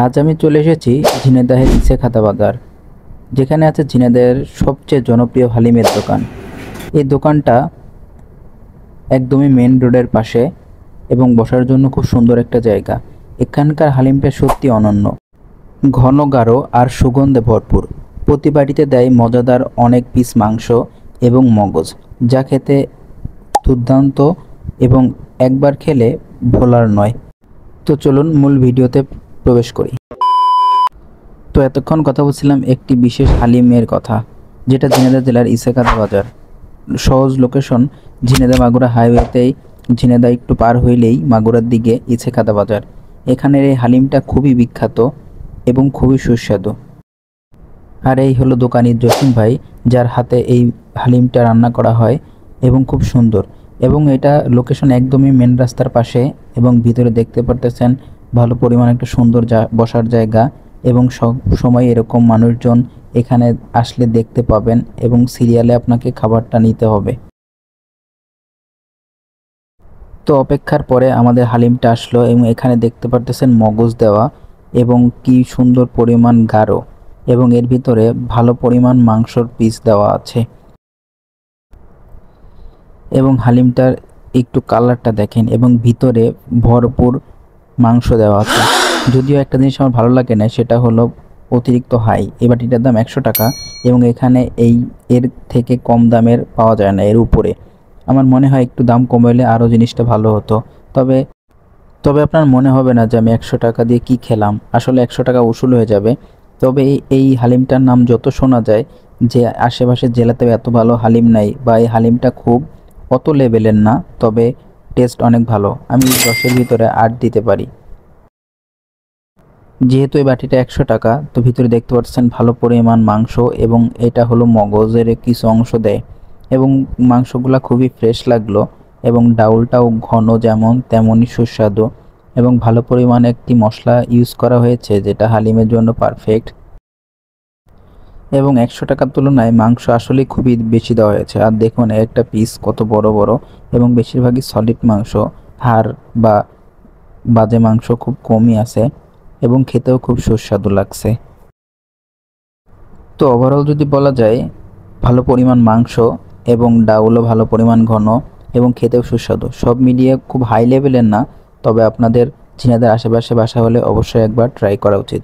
আজ আমি চলে এসেছি ঝিনাইদহের ইসেখাতা বাজার, যেখানে আছে ঝিনাইদহের সবচেয়ে জনপ্রিয় হালিমের দোকান। এই দোকানটা একদমই মেন রোডের পাশে এবং বসার জন্য খুব সুন্দর একটা জায়গা। এখানকার হালিমটা সত্যি অনন্য, ঘন গাঢ় আর সুগন্ধে ভরপুর। প্রতি বাড়িতে দেয় মজাদার অনেক পিস মাংস এবং মগজ, যা খেতে দুর্দান্ত এবং একবার খেলে ভোলার নয়। তো চলুন মূল ভিডিওতে প্রবেশ করি। তো এতক্ষণ কথা বলছিলাম একটি বিশেষ হালিমের কথা, যেটা ঝিনাইদহ জেলার ইসেখাতা বাজার। সহজ লোকেশন ঝিনাইদহ মাগুরা হাইওয়েতেই। ঝিনাইদহ একটু পার হইলেই মাগুরার দিকে ইসেখাতা বাজার। এখানের এই হালিমটা খুবই বিখ্যাত এবং খুবই সুস্বাদু। আর এই হলো দোকানি জসিম ভাই, যার হাতে এই হালিমটা রান্না করা হয় এবং খুব সুন্দর। এবং এটা লোকেশন একদমই মেন রাস্তার পাশে এবং ভিতরে দেখতে পারতেছেন ভালো পরিমাণ একটা সুন্দর বসার জায়গা এবং সব সময় এরকম মানুষজন এখানে আসলে দেখতে পাবেন এবং সিরিয়ালে আপনাকে খাবারটা নিতে হবে। তো অপেক্ষার পরে আমাদের হালিমটা আসলো এবং এখানে দেখতে পারতেছেন মগজ দেওয়া এবং কি সুন্দর পরিমাণ গাঢ়, এবং এর ভিতরে ভালো পরিমাণ মাংসর পিস দেওয়া আছে। এবং হালিমটার একটু কালারটা দেখেন এবং ভিতরে ভরপুর মাংস দেওয়া আছে। যদিও একটা জিনিস আমার ভালো লাগে না, সেটা হলো অতিরিক্ত হাই। এই বাটিটার দাম 100 টাকা এবং এখানে এর থেকে কম দামের পাওয়া যায় না, এর উপরে। আমার মনে হয় একটু দাম কমাইলে আরও জিনিসটা ভালো হতো। তবে তবে আপনার মনে হবে না যে আমি 100 টাকা দিয়ে কি খেলাম, আসলে 100 টাকা উসুল হয়ে যাবে। তবে এই হালিমটার নাম যত শোনা যায় যে আশেপাশের জেলাতেও এত ভালো হালিম নাই, বা এই হালিমটা খুব অত লেভেলের না, তবে টেস্ট অনেক ভালো। আমি 10-এর ভিতরে 8 দিতে পারি। যেহেতু এই বাটিটা 100 টাকা, তো ভিতরে দেখতে পাচ্ছেন ভালো পরিমাণ মাংস এবং এটা হলো মগজের কিছু অংশ দেয় এবং মাংসগুলা খুবই ফ্রেশ লাগলো এবং ডাউলটাও ঘন যেমন তেমনই সুস্বাদু এবং ভালো পরিমাণে একটি মশলা ইউজ করা হয়েছে, যেটা হালিমের জন্য পারফেক্ট। এবং 100 টাকার তুলনায় মাংস আসলে খুবই বেশি দেওয়া হয়েছে। আর দেখুন একটা পিস কত বড় বড় এবং বেশিরভাগই সলিড মাংস, হাড় বা বাজে মাংস খুব কমই আছে এবং খেতেও খুব সুস্বাদু লাগছে। তো ওভারঅল যদি বলা যায়, ভালো পরিমাণ মাংস এবং ডাউলও ভালো পরিমাণ ঘন এবং খেতেও সুস্বাদু, সব মিলিয়ে খুব হাই লেভেলের না। তবে আপনাদের ঝিনাইদহের আশেপাশে বাসা হলে অবশ্যই একবার ট্রাই করা উচিত।